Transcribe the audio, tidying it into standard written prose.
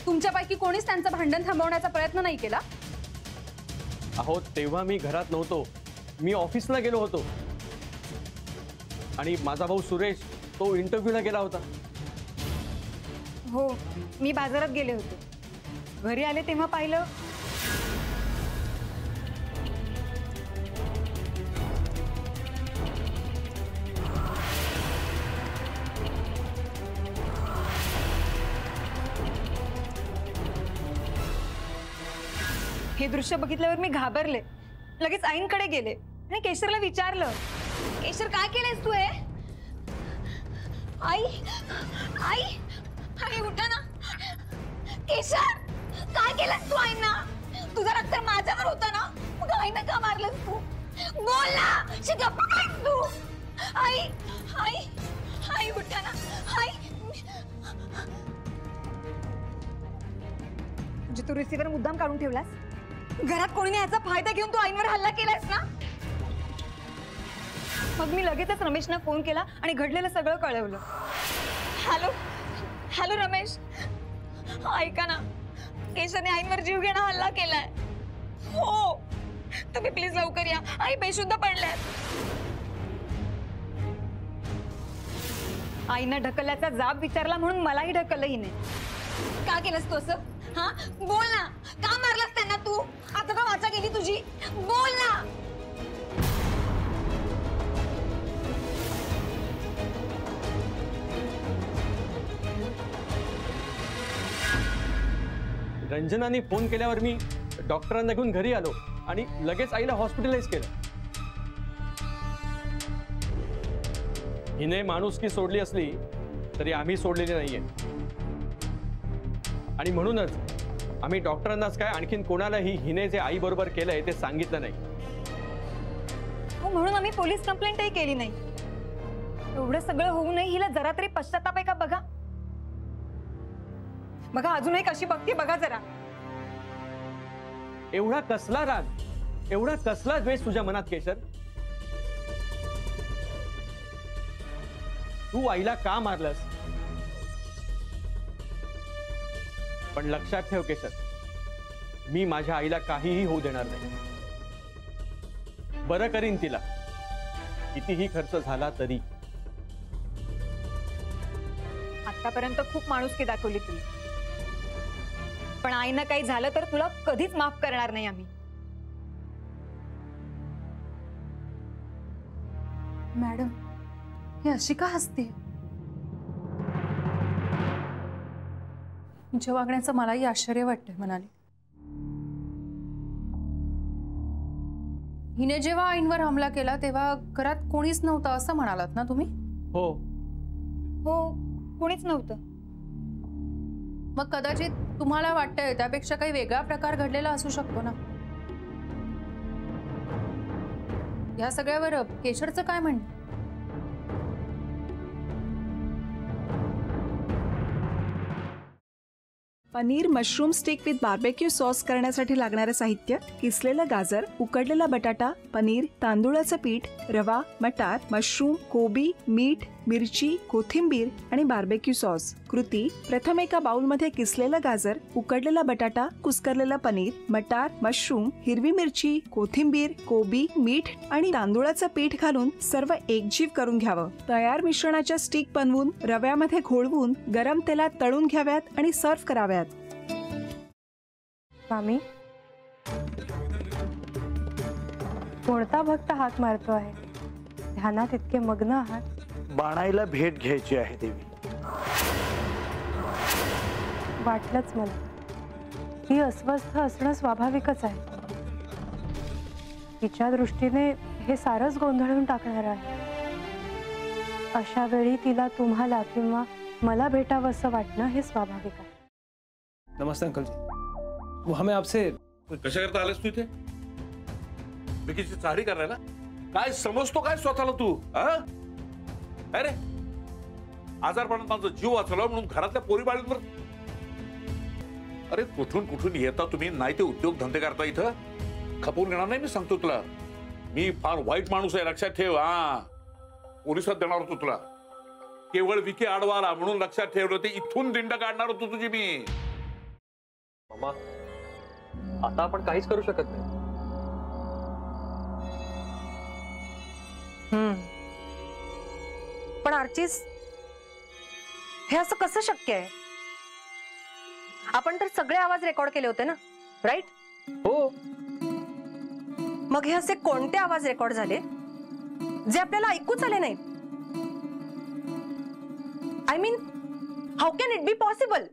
तुमच्यापैकी कोणीच त्यांचं भांडण थांबवण्याचा प्रयत्न नाही केला? अहो तेव्हा मी घरात नव्हतो, मी ऑफिसला गेलो होतो आणि माझा भाऊ सुरेश तो इंटरव्ह्यूला गेला होता. हो, मी बाजारात गेले होते. घरी आले तेव्हा पाहिलं हे दृश्य बघितल्यावर मी घाबरले. लगेच आईंकडे गेले आणि केशरला विचारलं, केशर काय केलंयस तू? हे आई आई आई उठा ना. केशर काय केलंस तू आईंना? तुझा रक्त माझ्यावर होता ना, मग आईंना का मारलंस तू? बोल ना, शिगप्पा काय तू? आई आई आई उठा ना. आई म्हणजे तू रिसिव्हर मुद्दाम काढून ठेवलास? घरात कोणीने याचा फायदा घेऊन तू आईंवर हल्ला केलास ना? मग मी लगेचच रमेशना फोन केला आणि घडलेलं सगळं कळवलं. हॅलो हॅलो रमेश, ऐका ना, केशरने आईंवर जीव घेणा हल्ला केलाय. हो, तुम्ही प्लीज लवकर या. आई बेशुद्ध पडल्यात. आईनं ढकलल्याचा जाब विचारला म्हणून मलाही ढकललं हिने. का केलंस तू असं? हा बोल ना, का मारलास त्यांना तू? आता का वाचा गेली तुझी? बोल ना. रंजनाने फोन केल्यावर मी डॉक्टरांना घेऊन घरी आलो आणि लगेच आईला हॉस्पिटलाइज केलं. हिने माणुसकी सोडली असली तरी आम्ही सोडलेली नाहीये आणि म्हणूनच आम्ही डॉक्टरांनाच काय आणखीन कोणालाही हिने जे आई बरोबर केलंय ते सांगितलं नाही. हो, म्हणून आम्ही पोलीस कंप्लेंटही केली नाही. एवढं सगळं होऊनही हिला जरा तरी पश्चाताप आहे का बघा. बघा अजूनही कशी बघते बघा जरा. एवढा कसला राग, एवढा कसला द्वेष तुझ्या मनात केशर? तू आईला का मारलंस? पण लक्षात ठेव केशर, मी माझ्या आईला काहीही होऊ देणार नाही. बरं करीन तिला, कितीही खर्च झाला तरी. आतापर्यंत खूप माणुसकी दाखवली तुला, पण आईनं काही झालं तर तुला कधीच माफ करणार नाही आम्ही. मॅडम, ही अशी का हसते? तुमच्या वागण्याचं मलाही आश्चर्य वाटतंय म्हणाले. हिने जेव्हा आईंवर हमला केला तेव्हा घरात कोणीच नव्हतं असं म्हणालात ना तुम्ही? हो हो, कोणीच नव्हतं. मग कदाचित तुम्हाला वाटतंय त्यापेक्षा काही वेगळा प्रकार घडलेला असू शकतो ना. या सगळ्यावर केशरचं काय म्हणणं? Paneer mushroom stick with barbecue sauce करण्यासाठी लागणारे साहित्य: किसलेलं गाजर, उकडलेला बटाटा, पनीर, तांदूळाचं पीठ, रवा, मटार, मशरूम, कोबी, मीठ, मिरची, कोथिंबीर आणि बार्बेक्यू सॉस. कृती: प्रथम एका बाउलमध्ये किसलेलं गाजर, उकडलेला बटाटा, कुस्करलेलं पनीर, मटार, मशरूम, हिरवी मिरची, कोथिंबीर, कोबी, मीठ आणि तांदूळाचं पीठ घालून सर्व एकजीव करून घ्यावं. तयार मिश्रणाच्या स्टिक बनवून रव्यामध्ये घोळवून गरम तेलात तळून घ्याव्यात आणि सर्व्ह कराव्यात. मामी, कोणता भक्त हाक मारतो आहे? ध्यानात इतके मग्न आहात. बाणाईला भेट घ्यायची आहे देवी. वाटलंच मला. ही अस्वस्थ असणं स्वाभाविकच आहे. तिच्या दृष्टीने हे सारंच गोंधळून टाकणार आहे. अशा वेळी तिला तुम्हाला किंवा मला भेटावं असं वाटणं हे स्वाभाविक आहे. नमस्ते अंकल जी. वो हमें आपसे कशा करता आलेस तू इथे? विकीची चाहरी करायला? काय समजतो काय स्वतःला तू? अरे आजारपणात माझा जीव वाचला म्हणून घरातल्या पोरीबाळींवर. अरे कुठून कुठून येता तुम्ही, नाही ते उद्योग धंदे करता इथं. खपवून घेणार नाही मी सांगतो तुला. मी फार वाईट माणूस आहे, लक्षात ठेव. पोलिसात देणार होतो तुला. केवळ विकी आडवा आला म्हणून लक्षात ठेवलं, ते इथून दिंड काढणार होतो तुझी मी. अम्मा, आता आपण काहीच करू शकत नाही. पण आर्चिस, हे असं कसं शक्य आहे? आपण तर सगळे आवाज रेकॉर्ड केले होते ना, राईट? हो. मग हे असे कोणते आवाज रेकॉर्ड झाले जे आपल्याला ऐकूच आले नाहीत? I mean, how can it be possible?